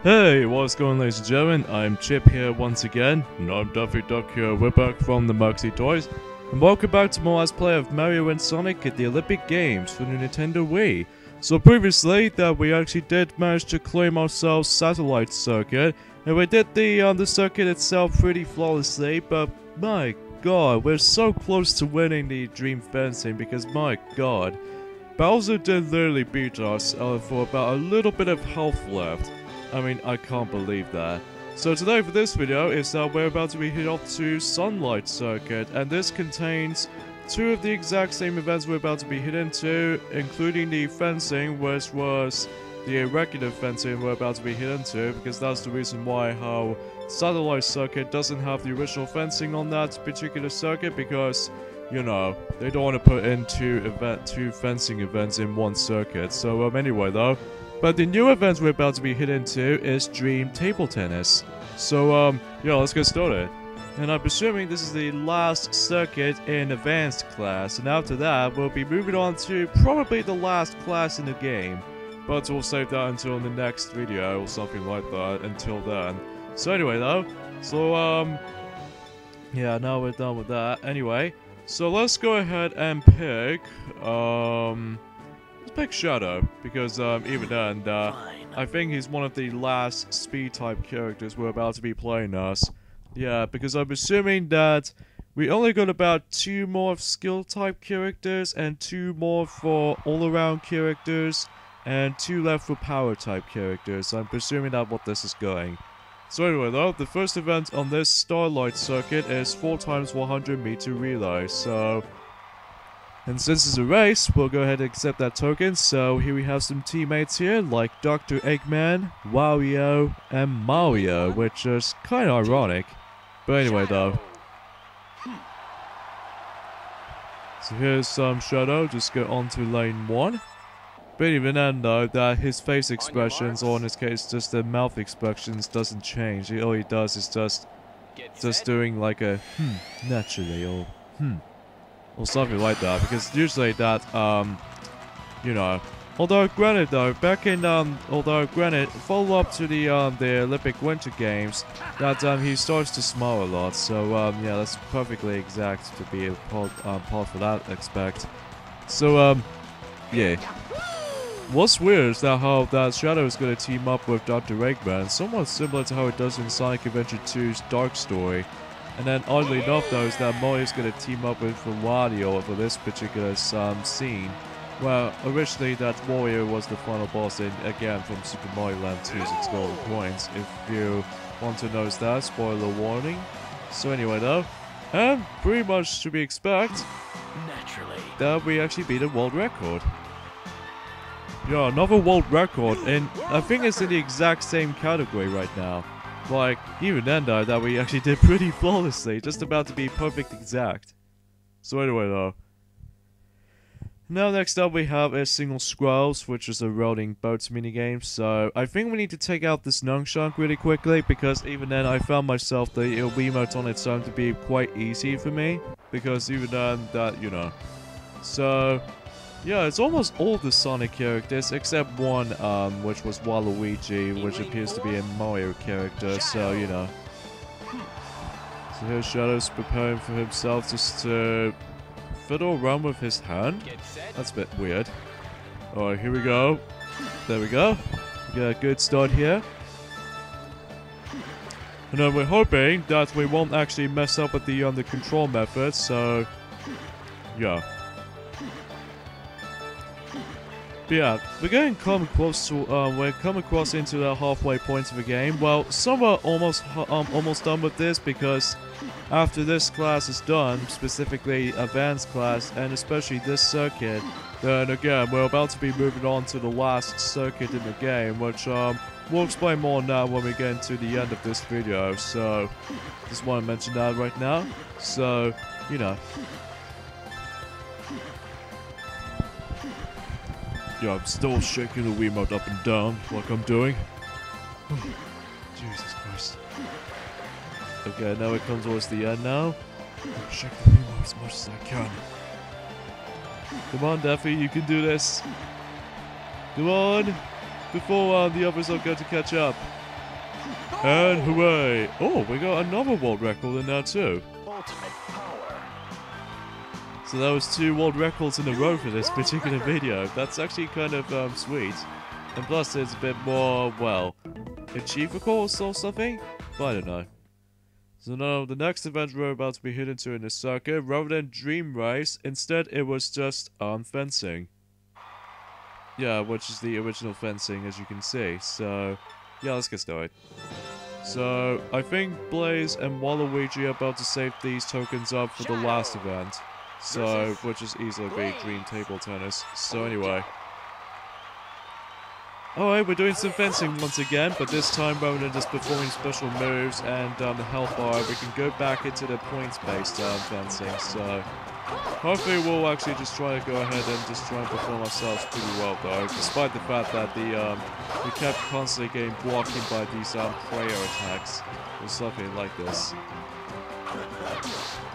Hey, what's going on, ladies and gentlemen? I'm Chip here once again, and I'm Duffy Duck here. We're back from the Moxie Toys, and welcome back to more Let's Play of Mario and Sonic at the Olympic Games for the Nintendo Wii. So previously, that we actually did manage to claim ourselves Satellite Circuit, and we did the circuit itself pretty flawlessly, but my god, we're so close to winning the Dream Fencing because my god, Bowser did literally beat us for about a little bit of health left. I mean, I can't believe that. So today for this video is that we're about to be hit off to Sunlight Circuit, and this contains two of the exact same events we're about to be hit into, including the fencing, which was the irregular fencing we're about to be hit into, because that's the reason why how Satellite Circuit doesn't have the original fencing on that particular circuit, because, you know, they don't want to put in two fencing events in one circuit. So anyway though, but the new event we're about to be hit into is Dream Table Tennis. So, yeah, let's get started. And I'm assuming this is the last circuit in Advanced class, and after that, we'll be moving on to probably the last class in the game. But we'll save that until the next video, or something like that, until then. So anyway, though, yeah, now we're done with that. Anyway, so let's go ahead and pick, pick Shadow, because even then, I think he's one of the last speed type characters we're about to be playing as. Yeah, because I'm assuming that we only got about 2 more skill type characters and 2 more for all around characters and 2 left for power type characters. So I'm presuming that's what this is going. So anyway though, the first event on this Starlight Circuit is 4x100 meter relay. So, and since it's a race, we'll go ahead and accept that token. So here we have some teammates here, like Dr. Eggman, Wario, and Mario, which is kind of ironic. But anyway though. So here's some Shadow, just go on to lane 1. But even then though, that his face expressions, or in this case just the mouth expressions, doesn't change. All he does is just doing like a naturally, or something like that, because usually that, you know, although granted though, follow up to the Olympic Winter Games, that he starts to smile a lot, so yeah, that's perfectly exact to be a part for that aspect. So yeah. What's weird is that how that Shadow is going to team up with Dr. Eggman, somewhat similar to how it does in Sonic Adventure 2's Dark Story. And then oddly enough though, is that Mario is going to team up with Wario for this particular scene. Well, originally that Wario was the final boss again from Super Mario Land 2's It's Golden Coins, if you want to know that, spoiler warning. So anyway though, and pretty much to be expect, that we actually beat a world record. Yeah, another world record, and I think it's in the exact same category right now. Like, even then though, that we actually did pretty flawlessly, just about to be perfect exact. So anyway though. Now next up we have a single Sculls, which is a rolling boats minigame. So I think we need to take out this nunchuck really quickly, because even then I found myself the Wiimote on its own to be quite easy for me. Because even then, that, you know. So yeah, it's almost all the Sonic characters except one, which was Waluigi, which appears to be a Mario character, so, you know. So here's Shadow's preparing for himself just to fiddle around with his hand. That's a bit weird. Alright, here we go. There we go. We got a good start here. And then we're hoping that we won't actually mess up with the control method, so yeah. But yeah, we're getting come close to we're coming across into the halfway point of the game. Well, somewhat almost done with this, because after this class is done, specifically Advanced class, and especially this circuit, then again we're about to be moving on to the last circuit in the game, which we'll explain more on that when we get into the end of this video. So just want to mention that right now. So, you know. Yeah, I'm still shaking the Wiimote up and down, like I'm doing. Jesus Christ. Okay, now it comes towards the end now. I'll shake the Wiimote as much as I can. Come on, Daffy, you can do this. Come on! Before the others are going to catch up. And hooray! Oh, we got another world record in there too. So that was 2 world records in a row for this particular video. That's actually kind of sweet. And plus it's a bit more, well, achievable or something? But I don't know. So now the next event we're about to be heading to in this circuit, rather than Dream Race, instead it was just fencing. Yeah, which is the original fencing as you can see. So yeah, let's get started. So I think Blaze and Waluigi are about to save these tokens up for the last event. So, which is easily be Dream Table Tennis. So anyway. Alright, we're doing some fencing once again, but this time rather than just performing special moves and the health bar, we can go back into the points-based fencing. So, hopefully we'll actually just try to go ahead and just try and perform ourselves pretty well though, despite the fact that we kept constantly getting blocked by these player attacks or something like this.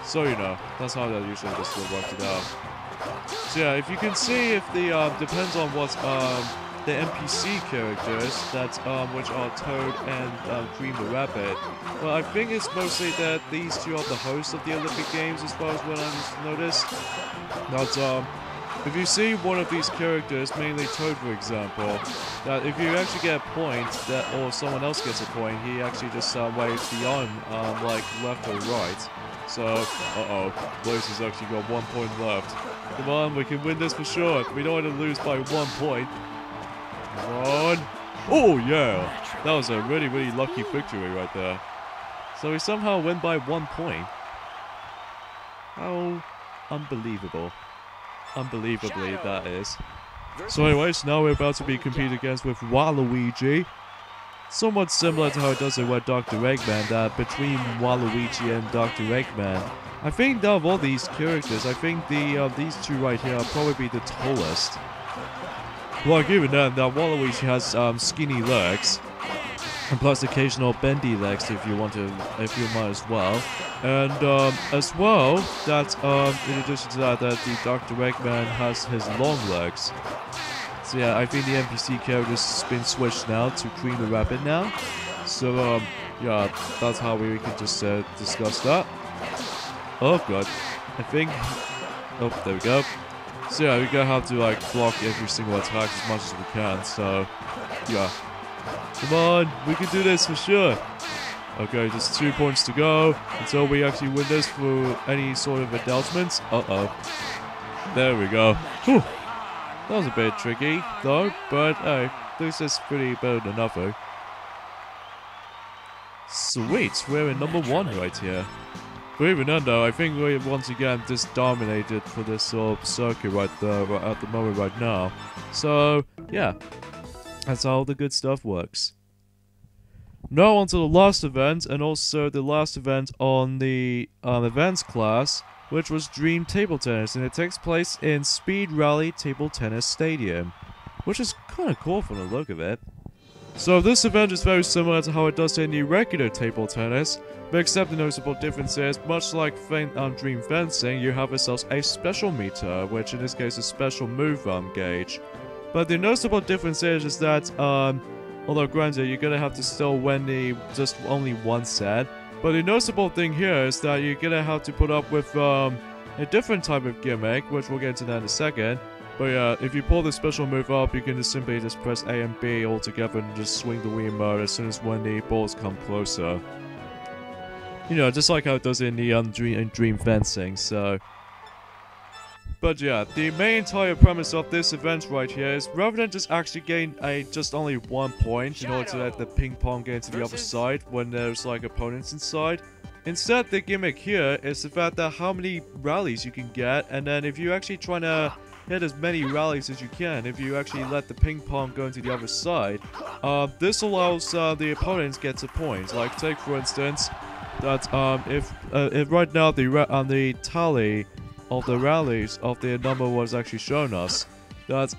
So you know, that's how that usually just worked it out. So yeah, if you can see if the depends on what the NPC characters that which are Toad and Cream the Rabbit. Well, I think it's mostly that these two are the hosts of the Olympic Games as far as what I've noticed. But if you see one of these characters, mainly Toad for example, that if you actually get a point, that or someone else gets a point, he actually just waves the arm like left or right. So, Blaze has actually got 1 point left. Come on, we can win this for sure. We don't want to lose by 1 point. Come on. Oh, yeah. That was a really, really lucky victory right there. So we somehow win by 1 point. How unbelievable. Unbelievably, that is. So anyways, now we're about to be competed against with Waluigi. Somewhat similar to how it does it with Dr. Eggman, that between Waluigi and Dr. Eggman, I think out of all these characters, I think these two right here are probably the tallest. Well, given that Waluigi has skinny legs, and plus occasional bendy legs if you want to, if you might as well. And as well, that in addition to that, that the Dr. Eggman has his long legs. So yeah, I think the NPC character's been switched now to Cream the Rabbit now. So yeah, that's how we can just discuss that. Oh god, I think. Oh, there we go. So yeah, we're gonna have to like block every single attack as much as we can. So yeah, come on, we can do this for sure. Okay, just 2 points to go until we actually win this for any sort of endorsements. There we go. Whew. That was a bit tricky, though, but hey, this is pretty better than nothing. Sweet, we're in number 1 right here. But even then, though, I think we once again just dominated for this sort of circuit right there, at the moment right now. So, yeah, that's how the good stuff works. Now on to the last event, and also the last event on the events class, which was Dream Table Tennis, and it takes place in Speed Rally Table Tennis Stadium, which is kind of cool from the look of it. So this event is very similar to how it does in the regular table tennis, but except the noticeable difference is, much like Dream Fencing, you have yourself a special meter, which in this case is special move gauge. But the noticeable difference is that, although granted, you're gonna have to still win just only 1 set, but the noticeable thing here is that you're gonna have to put up with a different type of gimmick, which we'll get into that in a second. But yeah, if you pull the special move up, you can just simply just press A and B all together and just swing the Wii mode as soon as when the balls come closer. You know, just like how it does in the Dream Fencing, so. But yeah, the main entire premise of this event right here is rather than just actually getting just only 1 point in order to let the ping pong get into the other side when there's like opponents inside. Instead, the gimmick here is the fact that how many rallies you can get, and then if you actually try to hit as many rallies as you can, if you actually let the ping pong go into the other side, this allows the opponents get a point. Like take for instance that if right now the tally of the rallies of the number was actually shown us that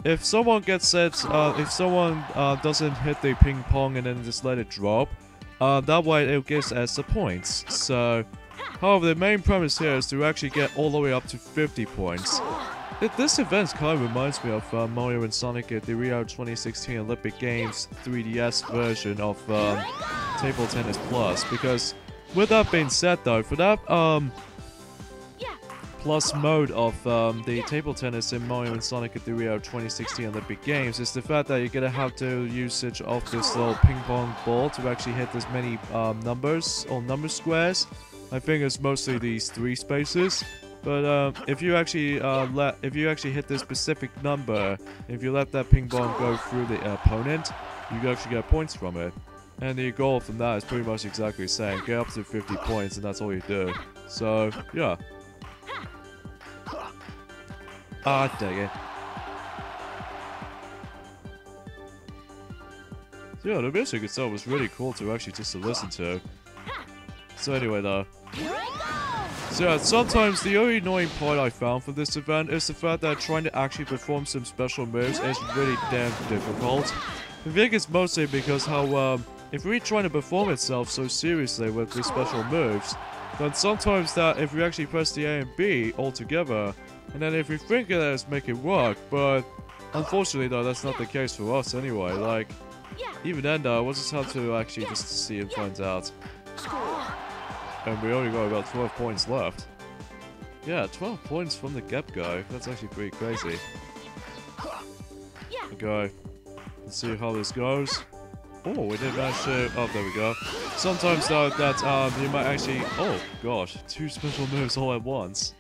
if someone gets it, if someone doesn't hit the ping pong and then just let it drop, that way it gives us the points. So, however, the main premise here is to actually get all the way up to 50 points. this event kind of reminds me of Mario and Sonic at the Rio 2016 Olympic Games 3DS version of Table Tennis Plus. Because with that being said, though, for that plus mode of the table tennis in Mario and Sonic at the Rio 2016 Olympic Games is the fact that you're gonna have to usage of this little ping pong ball to actually hit as many numbers or number squares. I think it's mostly these 3 spaces. But if you actually hit this specific number, if you let that ping pong go through the opponent, you can actually get points from it. And the goal from that is pretty much exactly the same. Get up to 50 points, and that's all you do. So yeah. Ah, dang it. So, yeah, the music itself was really cool to actually just to listen to. So anyway though. So yeah, sometimes the only annoying part I found for this event is the fact that trying to actually perform some special moves is really damn difficult. I think it's mostly because how, if we're trying to perform itself so seriously with the special moves, then sometimes that if we actually press the A and B all together, and then if we think that let's make it work, but unfortunately though, that's not the case for us anyway. Like, even then though, we'll just have to actually just see and find out. And we only got about 12 points left. Yeah, 12 points from the get-go. That's actually pretty crazy. Okay, let's see how this goes. Oh, we did manage to... Oh, there we go. Sometimes though, that you might actually... Oh, gosh. 2 special moves all at once.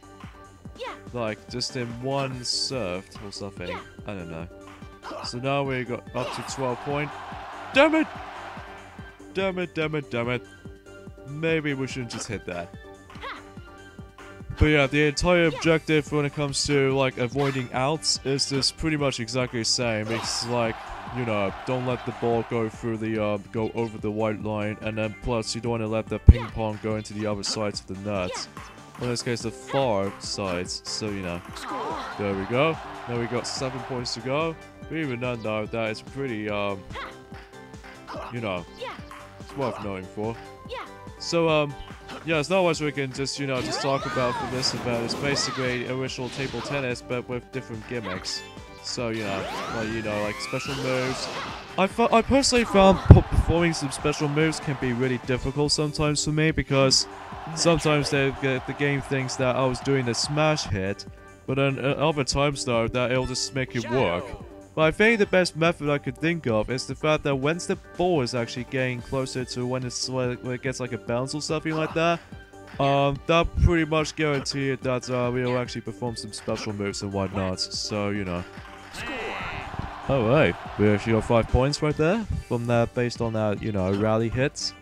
Like, just in one serve or something. I don't know. So now we got up to 12 points. Damn it! Damn it, damn it, damn it. Maybe we shouldn't just hit that. But yeah, the entire objective when it comes to like avoiding outs is just pretty much exactly the same. It's like, you know, don't let the ball go through the go over the white line, and then plus you don't want to let the ping pong go into the other sides of the net. In this case, the far sides. So you know, there we go. Now we got 7 points to go. But even then, though, that is pretty you know, it's worth knowing for. So, yeah, there's not much we can just, you know, just talk about for this event. It's basically original table tennis, but with different gimmicks. So, you know, like special moves. I personally found performing some special moves can be really difficult sometimes for me, because sometimes the game thinks that I was doing the smash hit, but then other times, though, that it'll just make it work. But I think the best method I could think of is the fact that once the ball is actually getting closer to when it gets like a bounce or something like that, that pretty much guaranteed that we'll actually perform some special moves and whatnot. So, you know. Alright, we actually got 5 points right there from that, based on that, you know, rally hits.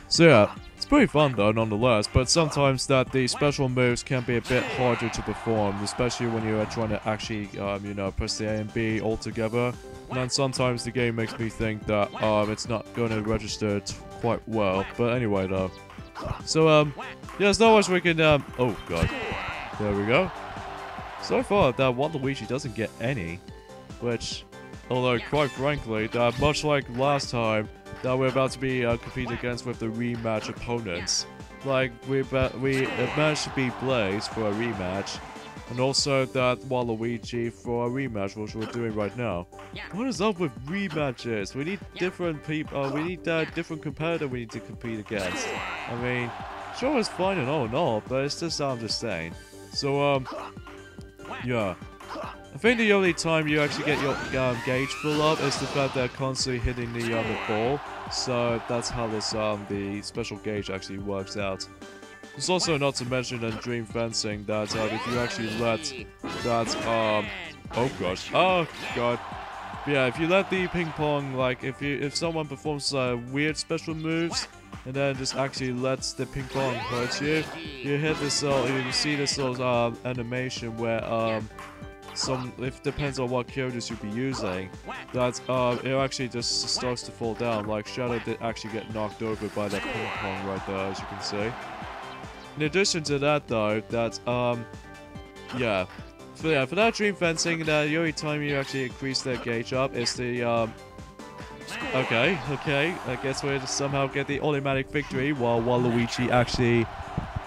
So yeah, it's pretty fun though, nonetheless, but sometimes that the special moves can be a bit harder to perform, especially when you are trying to actually, you know, press the A and B all together. And then sometimes the game makes me think that it's not going to register quite well. But anyway though. So, yeah, there's not much we can, oh god. There we go. So far, that Waluigi doesn't get any. Which, although quite frankly, that much like last time, that we're about to be competing against with the rematch opponents. Like, we managed to beat Blaze for a rematch, and also that Waluigi for a rematch, which we're doing right now. What is up with rematches? We need different people, we need different competitor we need to compete against. I mean, sure it's fine and all, but it's just, I'm just saying. So, yeah. I think the only time you actually get your gauge full up is the fact that constantly hitting the ball. So that's how this the special gauge actually works out. There's also not to mention in Dream Fencing that if you actually let that oh god, yeah, if you let the ping pong, like if someone performs weird special moves and then just actually lets the ping pong hurt you, you hit this you see this little animation where it depends on what characters you'll be using, that it actually just starts to fall down. Like Shadow did actually get knocked over by that ping pong right there, as you can see. In addition to that though, that yeah, for that Dream Fencing, the only time you actually increase their gauge up is the okay, I guess we'll just somehow get the automatic victory while Waluigi actually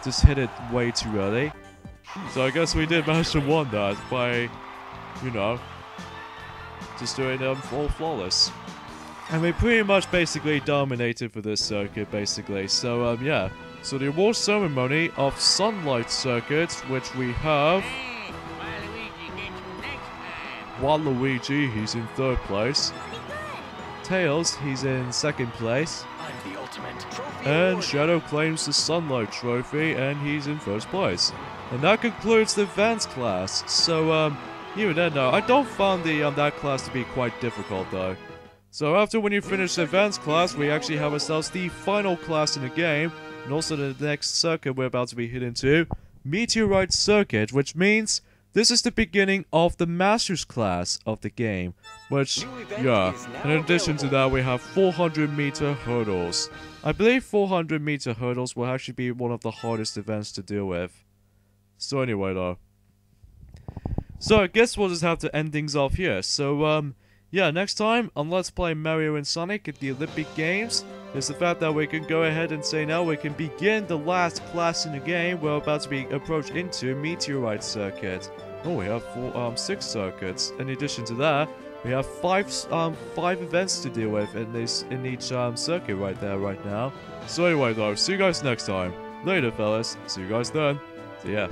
just hit it way too early. So I guess we did manage to win that by, you know, just doing all flawless. And we pretty much basically dominated for this circuit, basically. So, yeah. So the award ceremony of Sunlight Circuit, which we have... Waluigi, he's in 3rd place. Tails, he's in 2nd place. I'm the ultimate trophy And award. Shadow claims the Sunlight Trophy, and he's in 1st place. And that concludes the advanced class. So, even then, though, I don't find the that class to be quite difficult, though. So after when you finish the advanced class, we actually have ourselves the final class in the game, and also the next circuit we're about to be hit into, Meteorite Circuit, which means this is the beginning of the Masters class of the game, which, yeah, in addition to that we have 400-meter hurdles. I believe 400-meter hurdles will actually be one of the hardest events to deal with. So anyway though. So I guess we'll just have to end things off here. So yeah, next time on Let's Play Mario and Sonic at the Olympic Games, is the fact that we can go ahead and say now we can begin the last class in the game. We're about to be approached into Meteorite Circuit. Oh, we have 6 circuits. In addition to that, we have 5 events to deal with in each circuit right there right now. So anyway though, see you guys next time. Later fellas, see you guys then. See ya.